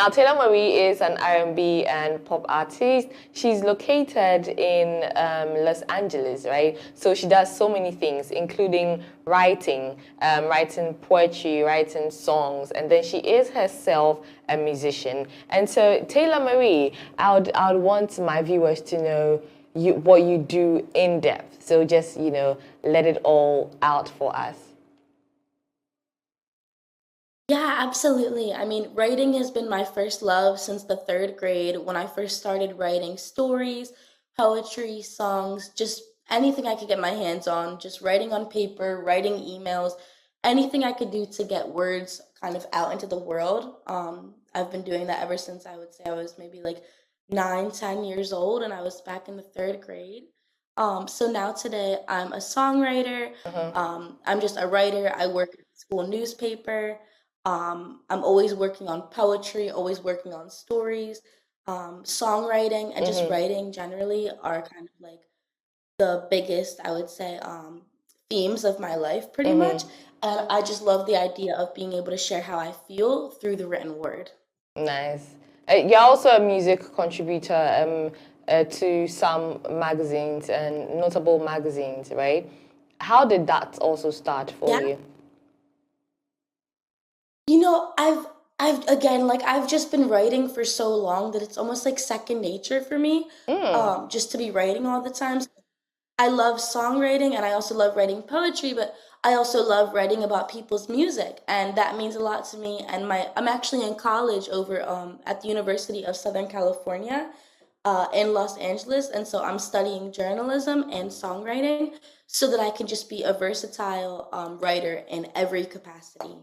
Now, Taylor Marie is an R&B and pop artist. She's located in Los Angeles, right? So she does so many things, including writing, writing poetry, writing songs, and then she is herself a musician. And so, Taylor Marie, I would want my viewers to know what you do in depth. So just, let it all out for us. Yeah, absolutely. I mean, writing has been my first love since the third grade when I first started writing stories, poetry, songs, just anything I could get my hands on, just writing on paper, writing emails, anything I could do to get words kind of out into the world. I've been doing that ever since I would say I was maybe like 9, 10 years old, and I was back in the third grade. So now today I'm a songwriter. Mhm. I'm just a writer. I work at the school newspaper. I'm always working on poetry, always working on stories. Songwriting and just Mhm. writing generally are kind of like the biggest, I would say, themes of my life, pretty much. Mhm. And I just love the idea of being able to share how I feel through the written word. Nice. You're also a music contributor to some magazines and notable magazines, right? How did that also start for Yeah. you? I've again, like I've just been writing for so long that it's almost like second nature for me, Mm. just to be writing all the time. I love songwriting and I also love writing poetry, but I also love writing about people's music, and that means a lot to me. And I'm actually in college over at the University of Southern California in Los Angeles, and so I'm studying journalism and songwriting so that I can just be a versatile writer in every capacity.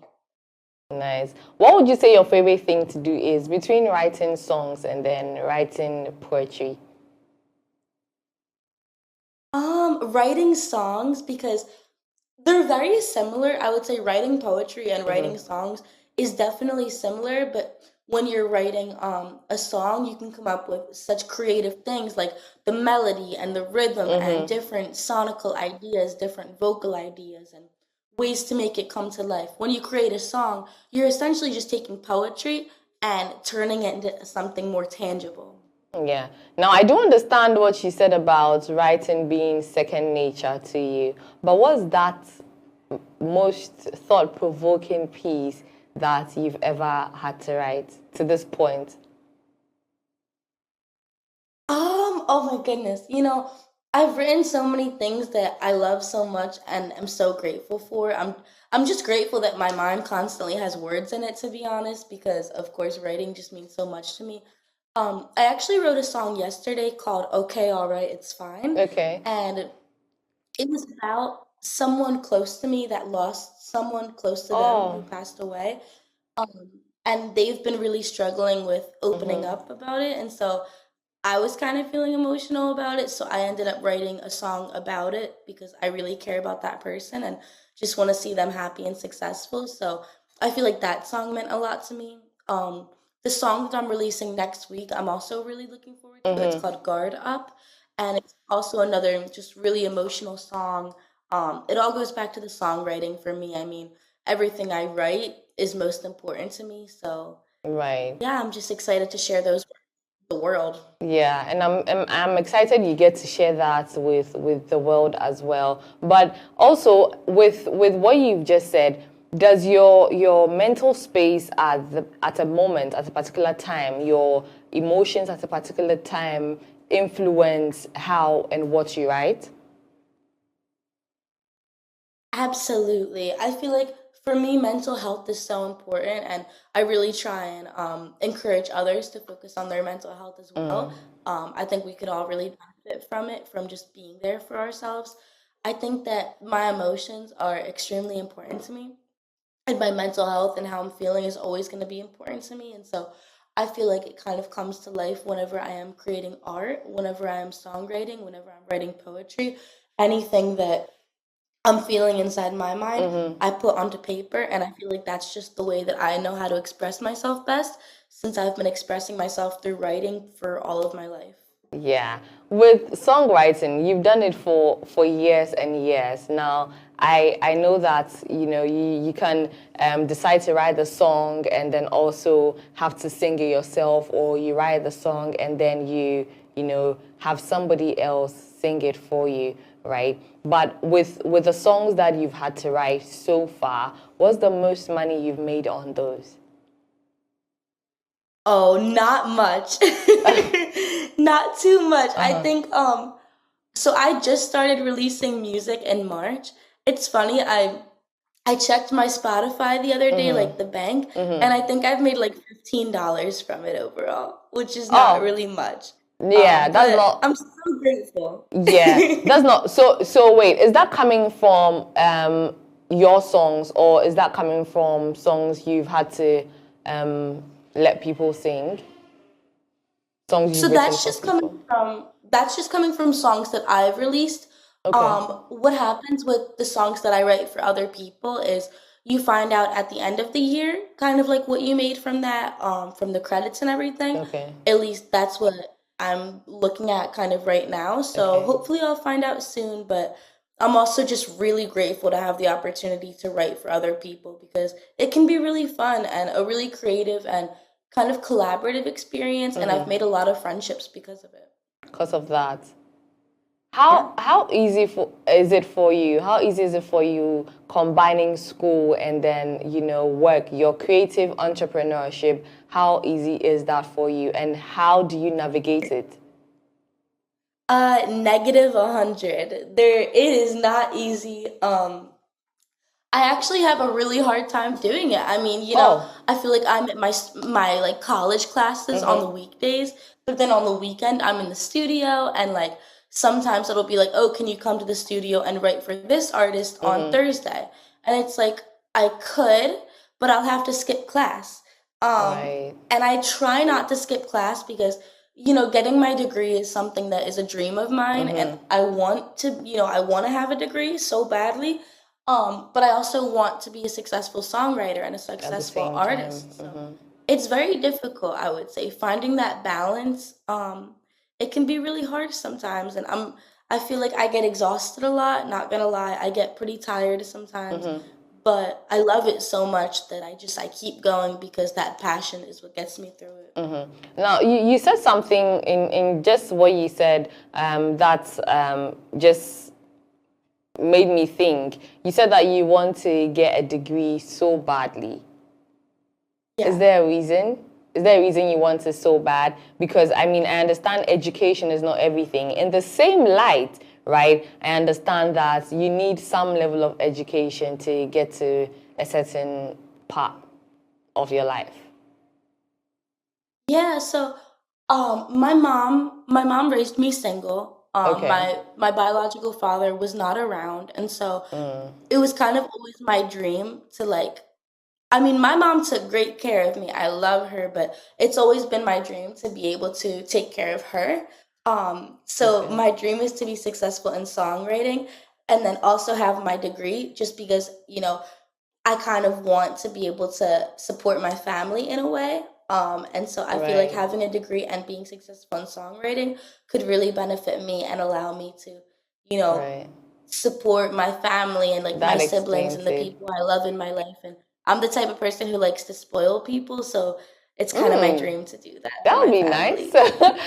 Nice. What would you say your favorite thing to do is between writing songs and then writing poetry? Writing songs because they're very similar. I would say writing poetry and writing Mm-hmm. songs is definitely similar, but when you're writing a song, you can come up with such creative things like the melody and the rhythm and Mm-hmm. different sonical ideas, different vocal ideas and ways to make it come to life. When you create a song, you're essentially just taking poetry and turning it into something more tangible. Yeah. Now, I do understand what you said about writing being second nature to you, but what's that most thought-provoking piece that you've ever had to write to this point? Oh my goodness. I've written so many things that I love so much and am so grateful for. I'm just grateful that my mind constantly has words in it, to be honest, because of course writing just means so much to me. I actually wrote a song yesterday called Okay, All Right, It's Fine. Okay. And it was about someone close to me that lost someone close to them who Oh. passed away. Um, and they've been really struggling with opening Mm-hmm. up about it. And so I was kind of feeling emotional about it, so I ended up writing a song about it because I really care about that person and just want to see them happy and successful. So I feel like that song meant a lot to me. The song that I'm releasing next week, I'm also really looking forward to. It's Mm-hmm. called Guard Up, and it's also another just really emotional song. It all goes back to the songwriting for me. I mean, everything I write is most important to me. So Right. yeah, I'm just excited to share those with the world. Yeah, and I'm excited you get to share that with the world as well. But also with what you've just said, does your mental space at a moment, at a particular time, your emotions at a particular time influence how and what you write? Absolutely. I feel like for me, mental health is so important, and I really try and encourage others to focus on their mental health as well. Mm. I think we could all really benefit from it, from just being there for ourselves. I think that my emotions are extremely important to me, and my mental health and how I'm feeling is always going to be important to me. And so I feel like it kind of comes to life whenever I am creating art, whenever I am songwriting, whenever I'm writing poetry, anything that I'm feeling inside my mind, Mm-hmm. I put onto paper, and I feel like that's just the way that I know how to express myself best since I've been expressing myself through writing for all of my life. Yeah, with songwriting, you've done it for years and years. Now, I know that you can decide to write the song and then also have to sing it yourself, or you write the song and then have somebody else sing it for you, right? But with the songs that you've had to write so far, what's the most money you've made on those? Oh, not much. Not too much. I think so I just started releasing music in March. It's funny, I checked my Spotify the other day, like the bank, and I think I've made like $15 from it overall, which is not Oh, really much. yeah, that's But not. I'm so grateful. Yeah, that's not so wait, is that coming from your songs, or is that coming from songs you've had to um let people sing? Songs So you've written for people? that's just coming from songs that I've released. Okay. What happens with the songs that I write for other people is you find out at the end of the year, kind of like what you made from that, from the credits and everything. Okay. At least that's what I'm looking at kind of right now. So Okay. hopefully I'll find out soon, but I'm also just really grateful to have the opportunity to write for other people because it can be really fun and a really creative and kind of collaborative experience, and I've made a lot of friendships because of it. Because of that. Yeah. How easy is it for you? How easy is it for you combining school and then, work, your creative entrepreneurship? How easy is that for you, and how do you navigate it? Negative 100. It is not easy. I actually have a really hard time doing it. I mean, Oh. I feel like I'm at my like college classes on the weekdays, but then on the weekend I'm in the studio and like sometimes it'll be like, "Oh, can you come to the studio and write for this artist on Thursday?" And it's like I could, but I'll have to skip class. Right. And I try not to skip class because getting my degree is something that is a dream of mine, and I want to have a degree so badly. But I also want to be a successful songwriter and a At the successful same time. artist. So it's very difficult, I would say, finding that balance. It can be really hard sometimes, and I feel like I get exhausted a lot. Not gonna lie, I get pretty tired sometimes, but I love it so much that I keep going because that passion is what gets me through it. Now, you said something in just what you said that just made me think. You said that you want to get a degree so badly. Is Yeah. there a reason? Is there a reason you want it so bad? Because I mean, I understand education is not everything. In the same light, right? I understand that you need some level of education to get to a certain part of your life. Yeah, so my mom raised me single. Okay. My biological father was not around, and so it was kind of always my dream to like I mean, my mom took great care of me. I love her, but it's always been my dream to be able to take care of her. So Okay. my dream is to be successful in songwriting and then also have my degree just because, I kind of want to be able to support my family in a way. And so I feel like Right. having a degree and being successful in songwriting could really benefit me and allow me to, you know, Right. support my family and like my That siblings and explains the it. people I love in my life. And I'm the type of person who likes to spoil people, so it's kind of my Mm. dream to do that for That would my be nice. family.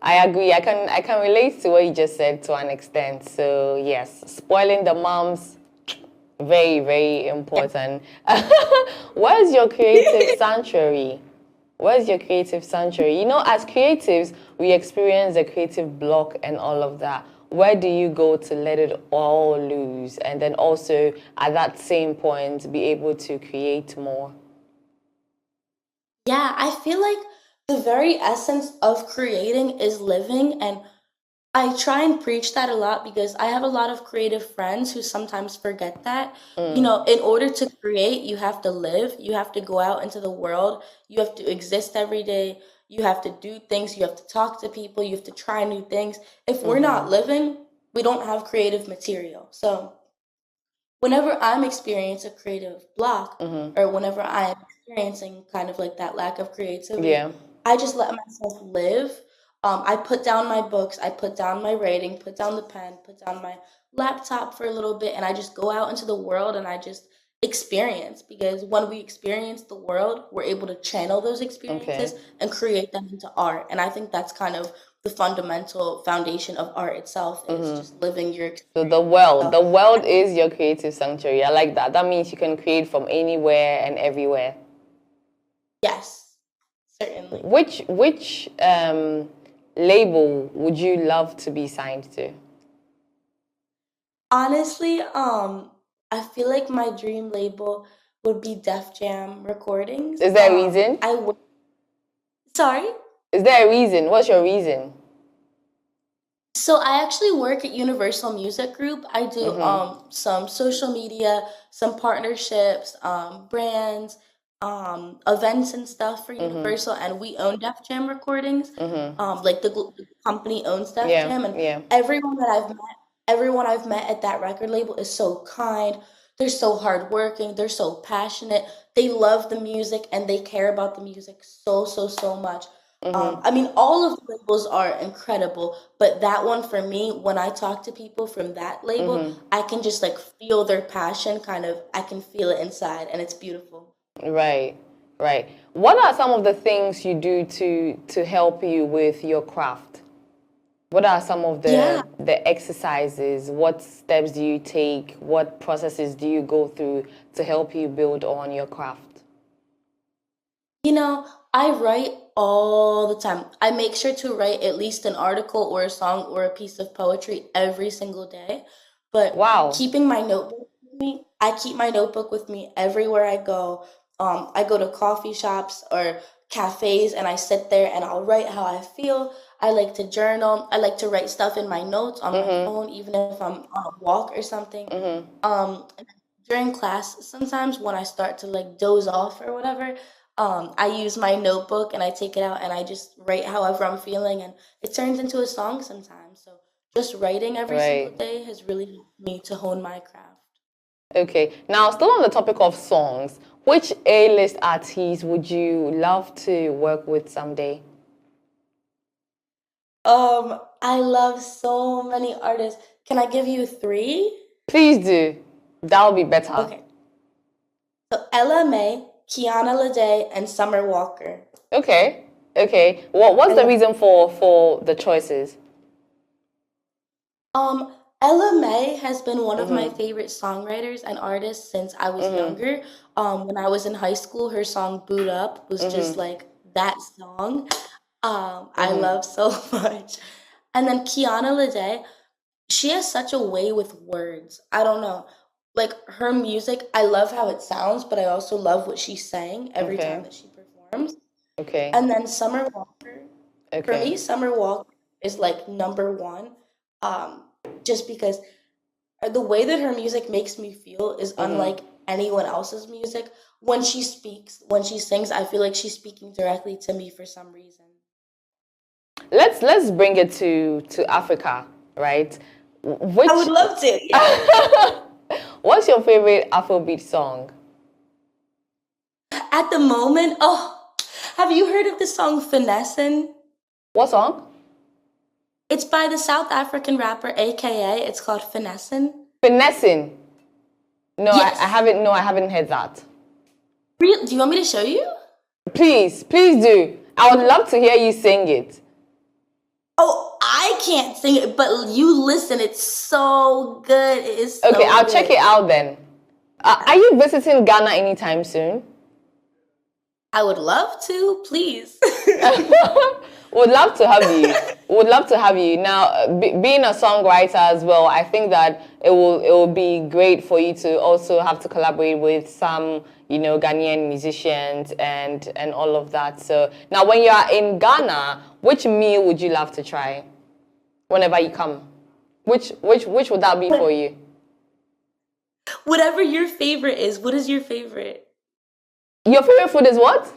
I agree. I can relate to what you just said to an extent. So yes, spoiling the moms, very, very important. Where's your creative sanctuary? Where's your creative sanctuary? As creatives, we experience a creative block and all of that. Where do you go to let it all loose, and then also at that same point be able to create more? Yeah, I feel like the very essence of creating is living, and I try and preach that a lot because I have a lot of creative friends who sometimes forget that. In order to create, you have to live, you have to go out into the world, you have to exist every day, you have to do things, you have to talk to people, you have to try new things. If we're not living, we don't have creative material. So whenever I'm experiencing a creative block or whenever I'm experiencing kind of like that lack of creativity, Yeah. I just let myself live. I put down my books, I put down my writing, put down the pen, put down my laptop for a little bit, and I just go out into the world and I just experience. Because when we experience the world, we're able to channel those Okay. experiences and create them into art. And I think that's kind of the fundamental foundation of art itself is just living your So experience. the So, world is your creative sanctuary. I like that. That means you can create from anywhere and everywhere. yes, certainly. Which label would you love to be signed to? Honestly, I feel like my dream label would be Def Jam Recordings. Is there a reason? I would. Sorry. Is there a reason? What's your reason? So I actually work at Universal Music Group. I do some social media, some partnerships, brands, events and stuff for Universal, and we own Def Jam Recordings. Like the company owns Def Yeah, Jam, and yeah. everyone I've met at that record label is so kind. They're so hardworking. They're so passionate. They love the music and they care about the music so much. I mean, all of the labels are incredible, but that one for me, when I talk to people from that label, I can just like feel their passion kind of, I can feel it inside and it's beautiful. Right, right. What are some of the things you do to help you with your craft? What are some of Yeah. the exercises? What steps do you take? What processes do you go through to help you build on your craft? You know, I write all the time. I make sure to write at least an article or a song or a piece of poetry every single day. But Wow. keeping my notebook with me, I keep my notebook with me everywhere I go. I go to coffee shops or cafes and I sit there and I'll write how I feel. I like to journal. I like to write stuff in my notes on my phone, even if I'm on a walk or something. And during class, sometimes when I start to like doze off or whatever, I use my notebook and I take it out and I just write however I'm feeling, and it turns into a song sometimes. So just writing every single Right. day has really helped me to hone my craft. Okay. Now, still on the topic of songs, which A-list artist would you love to work with someday? I love so many artists. Can I give you three? Please do. That'll be better. Okay. So Ella May, Kiana Lede, and Summer Walker. Okay. Okay. What's the Ella reason for the choices? Ella May has been one of my favorite songwriters and artists since I was younger. When I was in high school, her song "Boot Up" was just like that song. I love so much. And then Kiana Lede, she has such a way with words. I don't know. Like her music, I love how it sounds, but I also love what she's saying every time Okay. that she performs. Okay. And then Summer Walker, for Okay. me, Summer Walker is like number one. Um, just because the way that her music makes me feel is unlike anyone else's music. When she speaks, when she sings, I feel like she's speaking directly to me for some reason. Let's bring it to Africa, right? I would Which love to. Yeah. what's your favorite Afrobeat song? At the moment, oh, have you heard of the song Finessin'? What song? It's by the South African rapper AKA. It's called Finessin'. Finessing. No, I Yes. haven't. No, I haven't heard that. Do you want me to show you? Please, please do. I would love to hear you sing it. Oh, I can't sing it, but you listen. It's so good. It is Okay, so I'll check good. it out then. Are you visiting Ghana anytime soon? I would love to, please. Would love to have you. Would love to have you. Now, being a songwriter as well, I think that it will be great for you to also have to collaborate with some, Ghanaian musicians and all of that. So now, when you are in Ghana, which meal would you love to try whenever you come? Which would that be for you? Whatever your favorite is, what is your favorite? Your favorite food is what?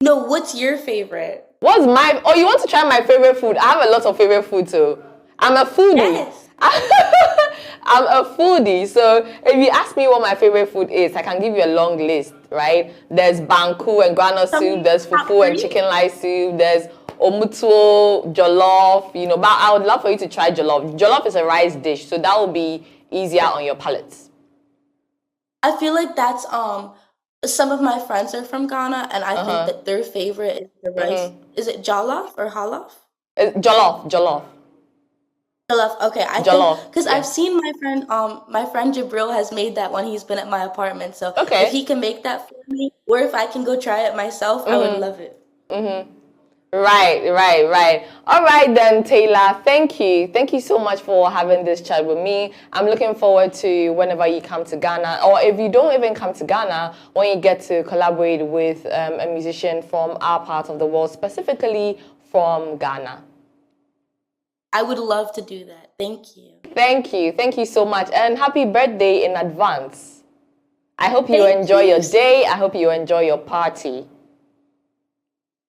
No, what's your favorite? What's my? Oh, you want to try my favorite food? I have a lot of favorite food too. I'm a foodie. Yes. I'm a foodie. So if you ask me what my favorite food is, I can give you a long list, right? There's banku and granite Tell soup. me There's top fufu and three. chicken rice soup. There's omutuo, jollof, you know, but I would love for you to try jollof. Jollof is a rice dish, so that will be easier on your palates. I feel like that's some of my friends are from Ghana, and I think that their favorite is the rice. Is it jollof or halaf? Jollof. Jollof. Okay, I think Jollof, because yeah. I've seen my friend Jabril has made that when he's been at my apartment. So if Okay. he can make that for me, or if I can go try it myself, I would love it. Right. All right then, Taylor. Thank you. Thank you so much for having this chat with me. I'm looking forward to whenever you come to Ghana, or if you don't even come to Ghana, when you get to collaborate with a musician from our part of the world, specifically from Ghana. I would love to do that. Thank you. Thank you. Thank you so much. And happy birthday in advance. I hope you Thank enjoy you. your day. I hope you enjoy your party.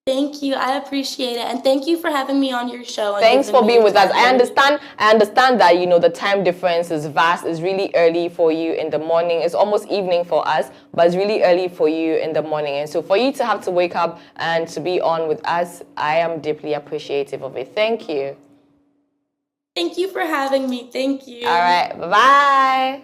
Thank you. I appreciate it. And thank you for having me on your show and Thanks giving for me being your with us. time. I understand that, you know, the time difference is vast. It's really early for you in the morning. It's almost evening for us, but it's really early for you in the morning. And so for you to have to wake up and to be on with us, I am deeply appreciative of it. Thank you. Thank you for having me. Thank you. All right. Bye-bye.